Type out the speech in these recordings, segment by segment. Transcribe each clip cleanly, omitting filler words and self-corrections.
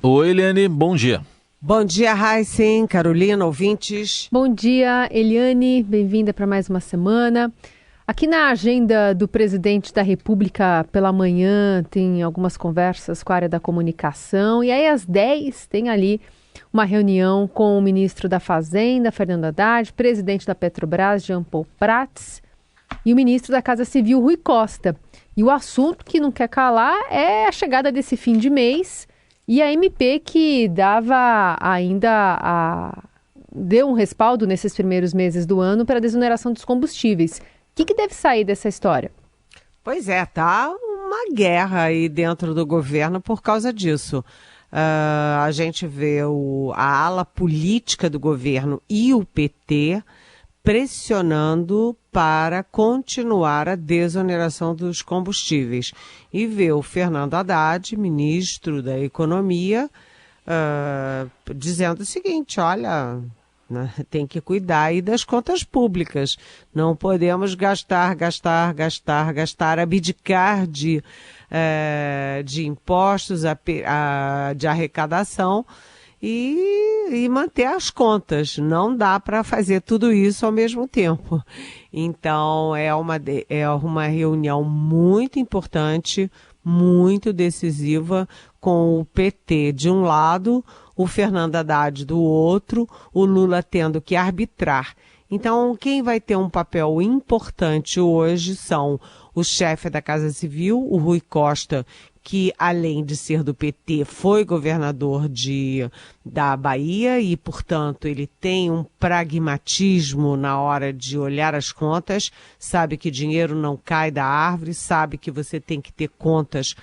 Oi, Eliane, bom dia. Bom dia, Raíssen, Carolina, ouvintes. Bom dia, Eliane, bem-vinda para mais uma semana. Aqui na agenda do presidente da República pela manhã tem algumas conversas com a área da comunicação e aí às 10 tem ali uma reunião com o ministro da Fazenda, Fernando Haddad, presidente da Petrobras, Jean Paul Prats, e o ministro da Casa Civil, Rui Costa. E o assunto que não quer calar é a chegada desse fim de mês e a MP que deu um respaldo nesses primeiros meses do ano para a desoneração dos combustíveis. O que deve sair dessa história? Pois é, tá uma guerra aí dentro do governo por causa disso. A gente vê a ala política do governo e o PT pressionando para continuar a desoneração dos combustíveis. E vê o Fernando Haddad, ministro da Economia, dizendo o seguinte, olha, tem que cuidar aí das contas públicas. Não podemos gastar, abdicar de impostos, de arrecadação e manter as contas. Não dá para fazer tudo isso ao mesmo tempo. Então, é uma reunião muito importante, muito decisiva, com o PT de um lado, o Fernando Haddad do outro, o Lula tendo que arbitrar. Então, quem vai ter um papel importante hoje são o chefe da Casa Civil, o Rui Costa, que além de ser do PT, foi governador da Bahia e, portanto, ele tem um pragmatismo na hora de olhar as contas, sabe que dinheiro não cai da árvore, sabe que você tem que ter contas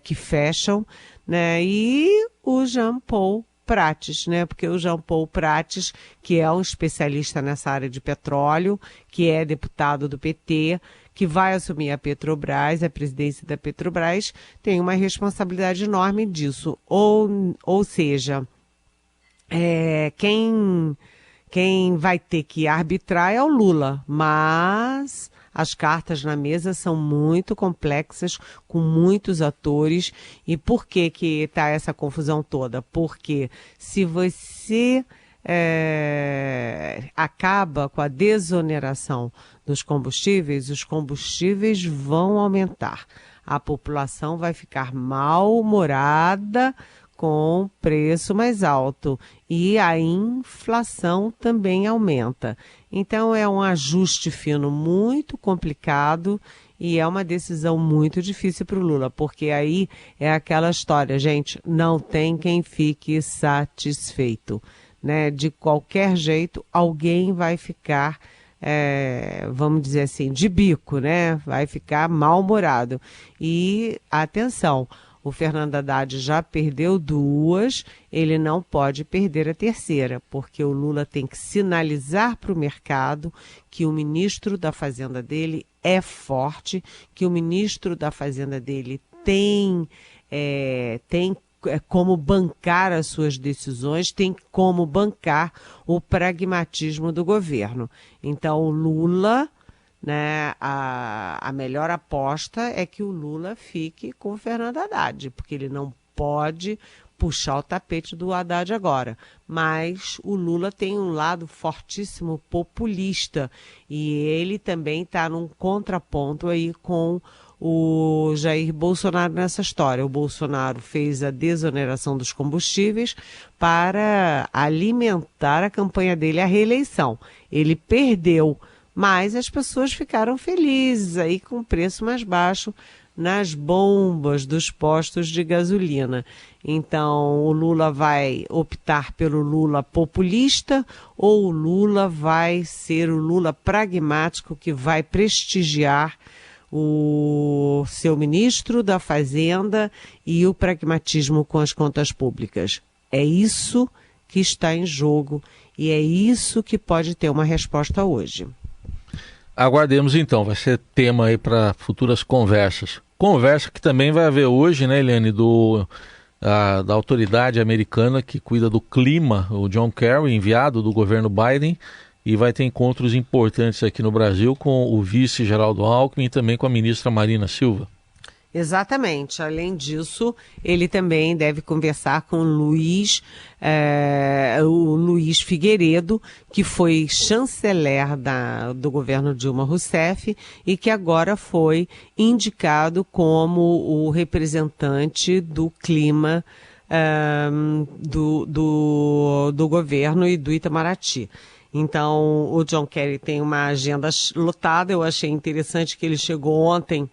que fecham, né? E o Jean Paul Prats, né? Porque o Jean Paul Prats, que é um especialista nessa área de petróleo, que é deputado do PT, que vai assumir a Petrobras, a presidência da Petrobras, tem uma responsabilidade enorme disso. Ou seja, quem vai ter que arbitrar é o Lula, mas as cartas na mesa são muito complexas, com muitos atores. E por que está essa confusão toda? Porque se você acaba com a desoneração dos combustíveis, os combustíveis vão aumentar. A população vai ficar mal-humorada com preço mais alto e a inflação também aumenta. Então é um ajuste fino muito complicado e é uma decisão muito difícil para o Lula, porque aí é aquela história, gente, não tem quem fique satisfeito, né? De qualquer jeito, alguém vai ficar, vamos dizer assim, de bico, né? Vai ficar mal-humorado. E, atenção, o Fernando Haddad já perdeu 2, ele não pode perder a terceira, porque o Lula tem que sinalizar para o mercado que o ministro da Fazenda dele é forte, que o ministro da Fazenda dele tem como bancar as suas decisões, tem como bancar o pragmatismo do governo. Então, o Lula, né, a melhor aposta é que o Lula fique com o Fernando Haddad, porque ele não pode puxar o tapete do Haddad agora. Mas o Lula tem um lado fortíssimo populista e ele também está num contraponto aí com o Jair Bolsonaro nessa história. O Bolsonaro fez a desoneração dos combustíveis para alimentar a campanha dele à reeleição. Ele perdeu, mas as pessoas ficaram felizes aí com o preço mais baixo nas bombas dos postos de gasolina. Então, o Lula vai optar pelo Lula populista ou o Lula vai ser o Lula pragmático que vai prestigiar o seu ministro da Fazenda e o pragmatismo com as contas públicas? É isso que está em jogo e é isso que pode ter uma resposta hoje. Aguardemos então, vai ser tema aí para futuras conversas. Conversa que também vai haver hoje, né, Eliane, da autoridade americana que cuida do clima, o John Kerry, enviado do governo Biden, e vai ter encontros importantes aqui no Brasil com o vice Geraldo Alckmin e também com a ministra Marina Silva. Exatamente. Além disso, ele também deve conversar com o Luiz Figueiredo, que foi chanceler do governo Dilma Rousseff e que agora foi indicado como o representante do clima do governo e do Itamaraty. Então, o John Kerry tem uma agenda lotada. Eu achei interessante que ele chegou ontem.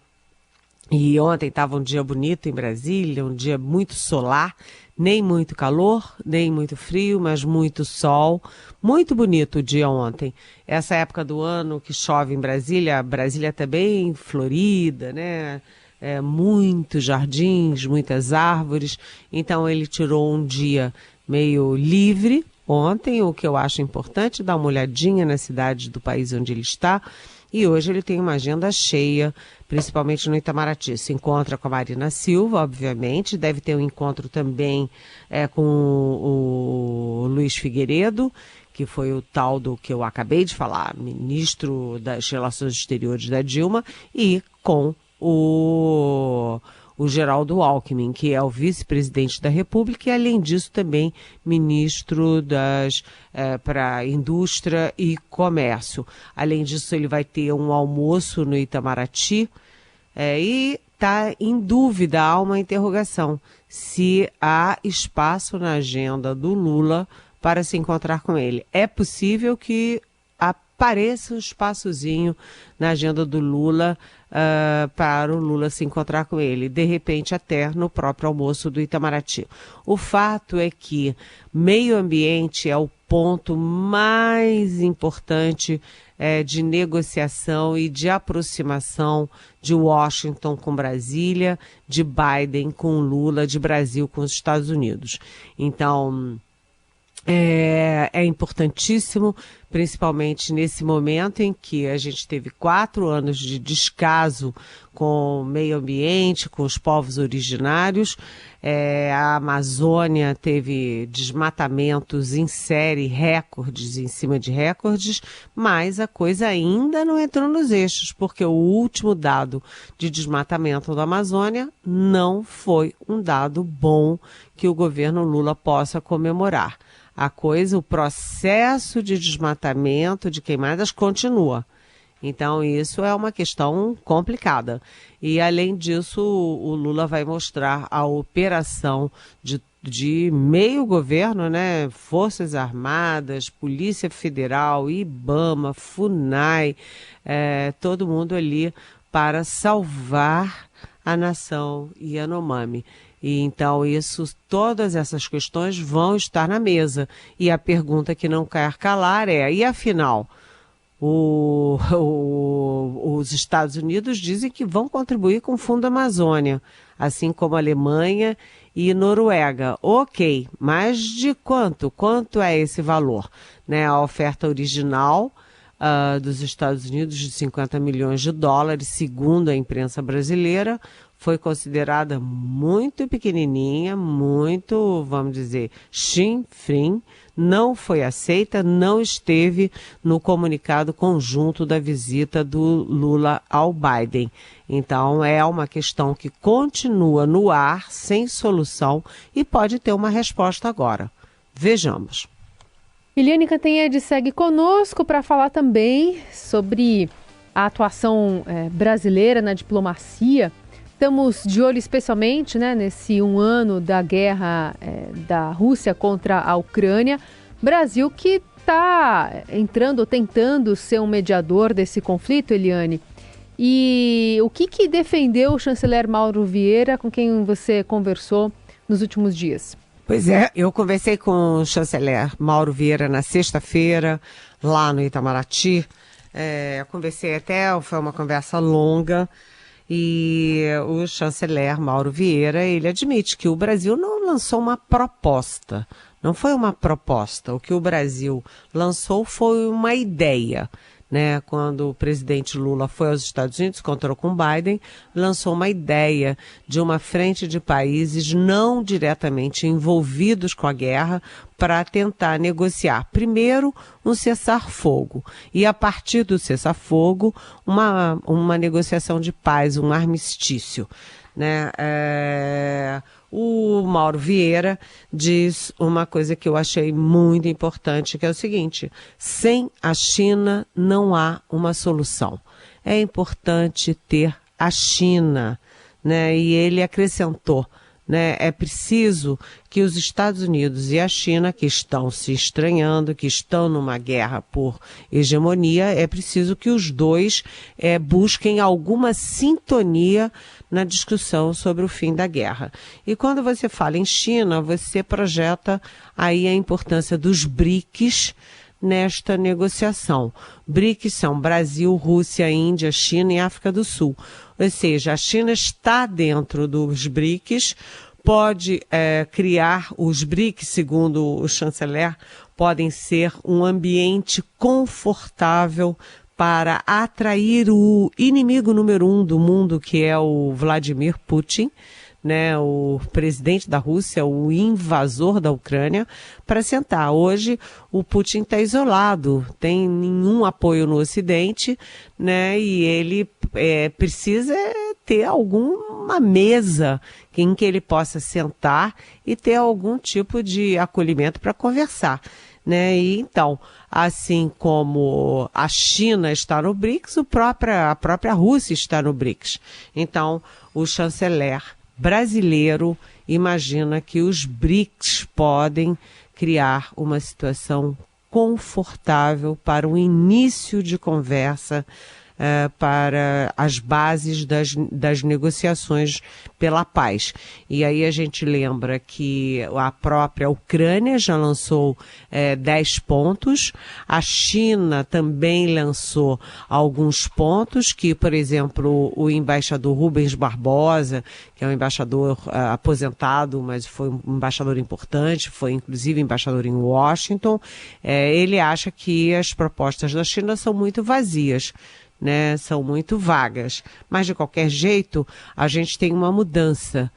E ontem estava um dia bonito em Brasília, um dia muito solar, nem muito calor, nem muito frio, mas muito sol. Muito bonito o dia ontem. Essa época do ano que chove em Brasília está bem florida, né? Muitos jardins, muitas árvores. Então ele tirou um dia meio livre ontem, o que eu acho importante, dar uma olhadinha na cidade do país onde ele está. E hoje ele tem uma agenda cheia, principalmente no Itamaraty. Se encontra com a Marina Silva, obviamente, deve ter um encontro também com o Luiz Figueiredo, que foi o tal do que eu acabei de falar, ministro das Relações Exteriores da Dilma, e com o Geraldo Alckmin, que é o vice-presidente da República e, além disso, também ministro para Indústria e Comércio. Além disso, ele vai ter um almoço no Itamaraty e está em dúvida, há uma interrogação, se há espaço na agenda do Lula para se encontrar com ele. É possível que apareça um espaçozinho na agenda do Lula para o Lula se encontrar com ele, de repente até no próprio almoço do Itamaraty. O fato é que meio ambiente é o ponto mais importante de negociação e de aproximação de Washington com Brasília, de Biden com Lula, de Brasil com os Estados Unidos. Então, é importantíssimo, principalmente nesse momento em que a gente teve 4 anos de descaso com o meio ambiente, com os povos originários. A Amazônia teve desmatamentos em série, recordes em cima de recordes, mas a coisa ainda não entrou nos eixos, porque o último dado de desmatamento da Amazônia não foi um dado bom que o governo Lula possa comemorar. O processo de desmatamento, de queimadas, continua. Então, isso é uma questão complicada. E, além disso, o Lula vai mostrar a operação de meio governo, né? Forças Armadas, Polícia Federal, IBAMA, FUNAI, todo mundo ali para salvar a nação Yanomami. E então todas essas questões vão estar na mesa. E a pergunta que não quer calar e afinal, os Estados Unidos dizem que vão contribuir com o Fundo Amazônia, assim como a Alemanha e Noruega. Ok, mas de quanto? Quanto é esse valor? Né? A oferta original dos Estados Unidos de 50 milhões de dólares, segundo a imprensa brasileira, foi considerada muito pequenininha, muito, vamos dizer, chinfrim, não foi aceita, não esteve no comunicado conjunto da visita do Lula ao Biden. Então, é uma questão que continua no ar, sem solução, e pode ter uma resposta agora. Vejamos. Eliane Cantanhede segue conosco para falar também sobre a atuação brasileira na diplomacia. Estamos de olho especialmente, né, nesse 1 ano da guerra da Rússia contra a Ucrânia. Brasil que está entrando ou tentando ser um mediador desse conflito, Eliane. E o que defendeu o chanceler Mauro Vieira, com quem você conversou nos últimos dias? Pois é, eu conversei com o chanceler Mauro Vieira na sexta-feira, lá no Itamaraty. Foi uma conversa longa. E o chanceler Mauro Vieira, ele admite que o Brasil não lançou uma proposta, não foi uma proposta. O que o Brasil lançou foi uma ideia, né? Quando o presidente Lula foi aos Estados Unidos, encontrou com Biden, lançou uma ideia de uma frente de países não diretamente envolvidos com a guerra para tentar negociar, primeiro, um cessar-fogo e, a partir do cessar-fogo, uma negociação de paz, um armistício. né? O Mauro Vieira diz uma coisa que eu achei muito importante, que é o seguinte: sem a China não há uma solução. É importante ter a China, né? E ele acrescentou, né? É preciso que os Estados Unidos e a China, que estão se estranhando, que estão numa guerra por hegemonia, é preciso que os dois busquem alguma sintonia na discussão sobre o fim da guerra. E quando você fala em China, você projeta aí a importância dos BRICS nesta negociação. BRICS são Brasil, Rússia, Índia, China e África do Sul. Ou seja, a China está dentro dos BRICS, pode criar os BRICS, segundo o chanceler, podem ser um ambiente confortável para atrair o inimigo número 1 do mundo, que é o Vladimir Putin, né, o presidente da Rússia, o invasor da Ucrânia, para sentar. Hoje o Putin está isolado, tem nenhum apoio no Ocidente, né, e ele precisa ter alguma mesa em que ele possa sentar e ter algum tipo de acolhimento para conversar, né? E então, assim como a China está no BRICS, a própria Rússia está no BRICS. Então, o chanceler brasileiro imagina que os BRICS podem criar uma situação confortável para o início de conversa para as bases das negociações pela paz. E aí a gente lembra que a própria Ucrânia já lançou 10 pontos, a China também lançou alguns pontos que, por exemplo, o embaixador Rubens Barbosa, que é um embaixador aposentado, mas foi um embaixador importante, foi inclusive embaixador em Washington, ele acha que as propostas da China são muito vazias, né, são muito vagas, mas de qualquer jeito a gente tem uma mudança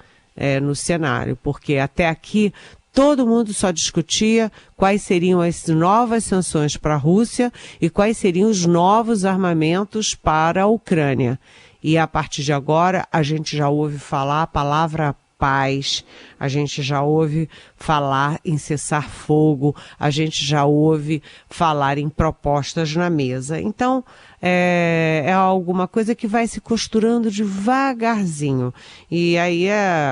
no cenário, porque até aqui todo mundo só discutia quais seriam as novas sanções para a Rússia e quais seriam os novos armamentos para a Ucrânia. E a partir de agora a gente já ouve falar a palavra paz, a gente já ouve falar em cessar fogo, a gente já ouve falar em propostas na mesa. Então, é alguma coisa que vai se costurando devagarzinho. E aí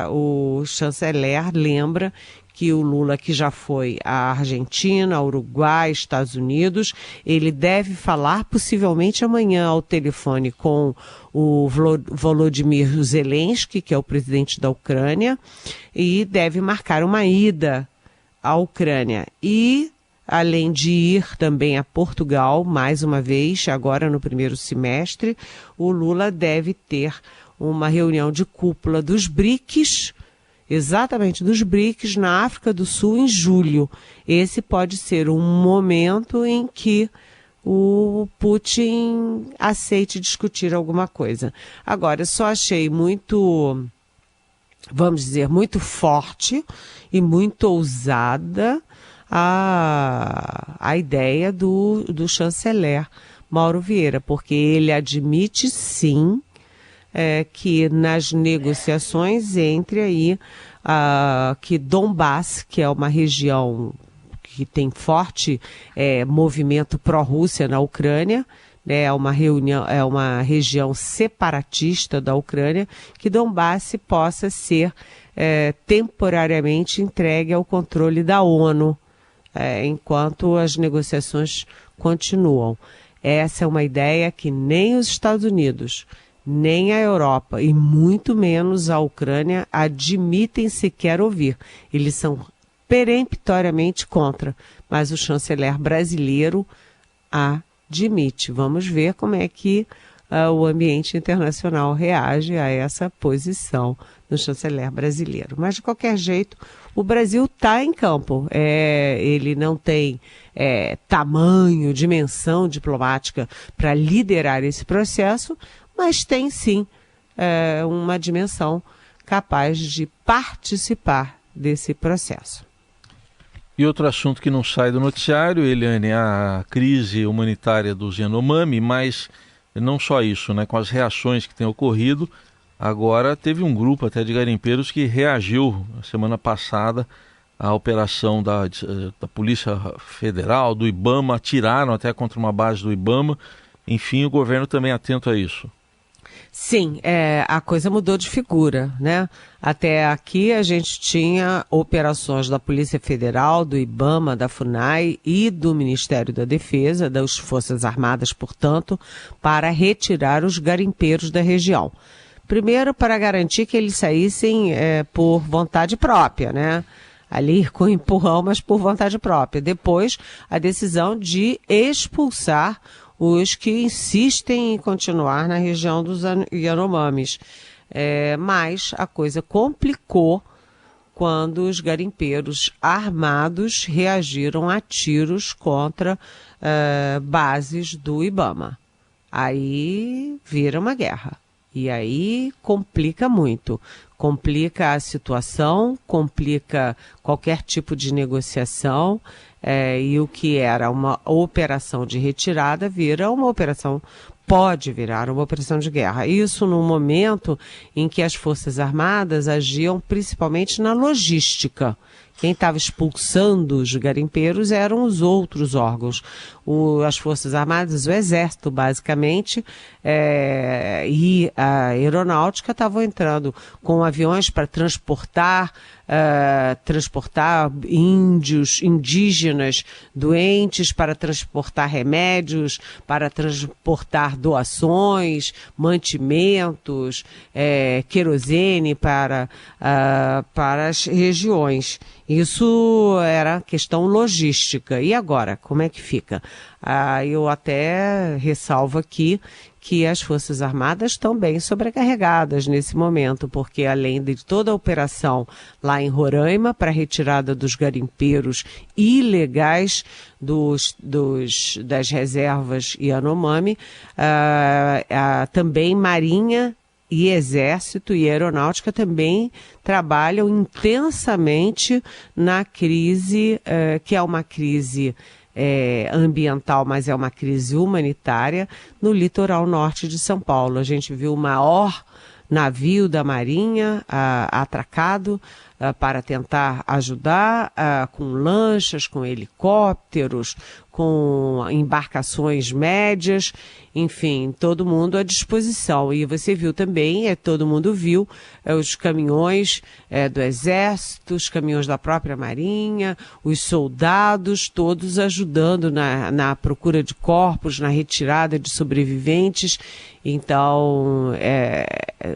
o chanceler lembra que o Lula, que já foi à Argentina, Uruguai, Estados Unidos, ele deve falar possivelmente amanhã ao telefone com o Volodymyr Zelensky, que é o presidente da Ucrânia, e deve marcar uma ida à Ucrânia. E, além de ir também a Portugal, mais uma vez, agora no primeiro semestre, o Lula deve ter uma reunião de cúpula dos BRICS, exatamente dos BRICS, na África do Sul em julho. Esse pode ser um momento em que o Putin aceite discutir alguma coisa. Agora, eu só achei muito, vamos dizer, muito forte e muito ousada a ideia do chanceler Mauro Vieira, porque ele admite sim que nas negociações entre aí que Donbass, que é uma região que tem forte movimento pró-Rússia na Ucrânia, né, é uma região separatista da Ucrânia, que Donbass possa ser temporariamente entregue ao controle da ONU, enquanto as negociações continuam. Essa é uma ideia que nem os Estados Unidos, nem a Europa e muito menos a Ucrânia admitem sequer ouvir. Eles são peremptoriamente contra, mas o chanceler brasileiro admite. Vamos ver como é que o ambiente internacional reage a essa posição do chanceler brasileiro. Mas, de qualquer jeito, o Brasil está em campo. Ele não tem tamanho, dimensão diplomática para liderar esse processo, mas tem sim uma dimensão capaz de participar desse processo. E outro assunto que não sai do noticiário, Eliane, a crise humanitária do Yanomami, mas não só isso, né? Com as reações que têm ocorrido, Agora teve um grupo até de garimpeiros que reagiu na semana passada à operação da Polícia Federal, do IBAMA, atiraram até contra uma base do IBAMA. Enfim, o governo também atento a isso. Sim, a coisa mudou de figura, né? Até aqui a gente tinha operações da Polícia Federal, do IBAMA, da FUNAI e do Ministério da Defesa, das Forças Armadas, portanto, para retirar os garimpeiros da região. Primeiro, para garantir que eles saíssem por vontade própria, né? Ali com empurrão, mas por vontade própria. Depois, a decisão de expulsar os que insistem em continuar na região dos Yanomamis. Mas a coisa complicou quando os garimpeiros armados reagiram a tiros contra bases do IBAMA. Aí vira uma guerra. E aí complica muito. Complica a situação, complica qualquer tipo de negociação. E o que era uma operação de retirada pode virar uma operação de guerra. Isso num momento em que as Forças Armadas agiam principalmente na logística. Quem estava expulsando os garimpeiros eram os outros órgãos. As Forças Armadas, o Exército, basicamente, e a Aeronáutica estavam entrando com aviões para transportar índios, indígenas doentes, para transportar remédios, para transportar doações, mantimentos, querosene para as regiões. Isso era questão logística. E agora, como é que fica? Eu até ressalvo aqui que as Forças Armadas estão bem sobrecarregadas nesse momento, porque além de toda a operação lá em Roraima para a retirada dos garimpeiros ilegais das reservas Yanomami, também Marinha e Exército e Aeronáutica também trabalham intensamente na crise, que é uma crise ambiental, mas é uma crise humanitária, no litoral norte de São Paulo. A gente viu o maior navio da Marinha atracado para tentar ajudar, com lanchas, com helicópteros, com embarcações médias, enfim, todo mundo à disposição. E você viu também, todo mundo viu, os caminhões do Exército, os caminhões da própria Marinha, os soldados, todos ajudando na procura de corpos, na retirada de sobreviventes. Então,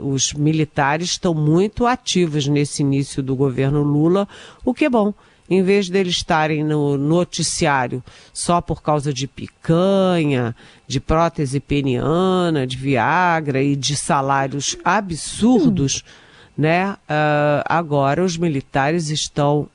os militares estão muito ativos nesse início do governo Lula, o que é bom. Em vez deles estarem no noticiário só por causa de picanha, de prótese peniana, de Viagra e de salários absurdos, né? Agora os militares estão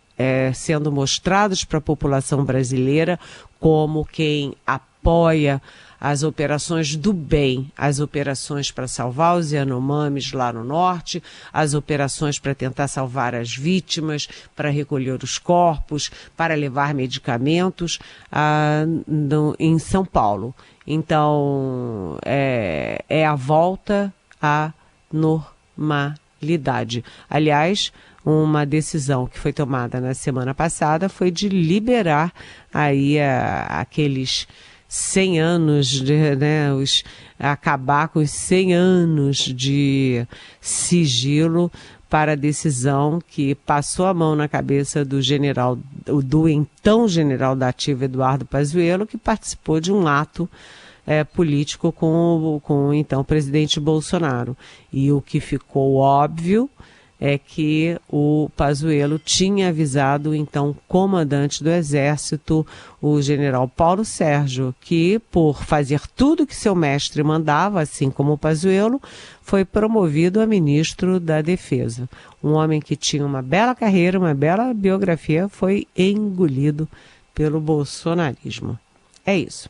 sendo mostrados para a população brasileira como quem apoia as operações do bem, as operações para salvar os Yanomamis lá no norte, as operações para tentar salvar as vítimas, para recolher os corpos, para levar medicamentos em São Paulo. Então, é a volta à normalidade. Aliás, uma decisão que foi tomada na semana passada foi de liberar aí aqueles 100 anos, acabar com os 100 anos de sigilo para a decisão que passou a mão na cabeça do então general da ativa Eduardo Pazuello, que participou de um ato político com o então presidente Bolsonaro. E o que ficou óbvio é que o Pazuello tinha avisado o então comandante do Exército, o general Paulo Sérgio, que por fazer tudo que seu mestre mandava, assim como o Pazuello, foi promovido a ministro da Defesa. Um homem que tinha uma bela carreira, uma bela biografia, foi engolido pelo bolsonarismo. É isso.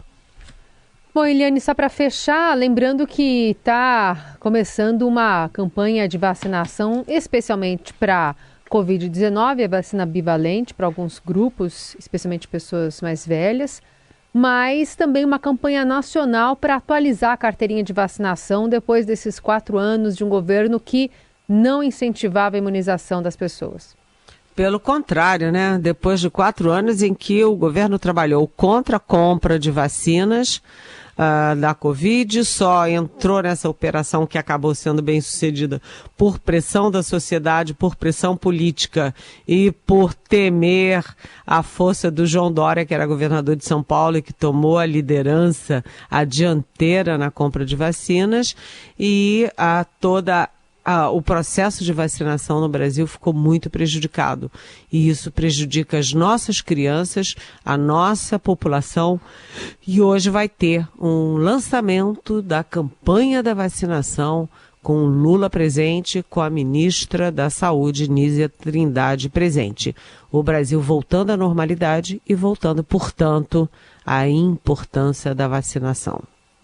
Bom, Eliane, só para fechar, lembrando que está começando uma campanha de vacinação, especialmente para Covid-19, a vacina bivalente para alguns grupos, especialmente pessoas mais velhas. mas também uma campanha nacional para atualizar a carteirinha de vacinação depois desses 4 anos de um governo que não incentivava a imunização das pessoas. Pelo contrário, né? Depois de 4 anos em que o governo trabalhou contra a compra de vacinas da Covid, só entrou nessa operação que acabou sendo bem sucedida por pressão da sociedade, por pressão política e por temer a força do João Dória, que era governador de São Paulo e que tomou a liderança, a dianteira na compra de vacinas, e o processo de vacinação no Brasil ficou muito prejudicado. E isso prejudica as nossas crianças, a nossa população. E hoje vai ter um lançamento da campanha da vacinação com Lula presente, com a ministra da Saúde, Nízia Trindade, presente. O Brasil voltando à normalidade e voltando, portanto, à importância da vacinação.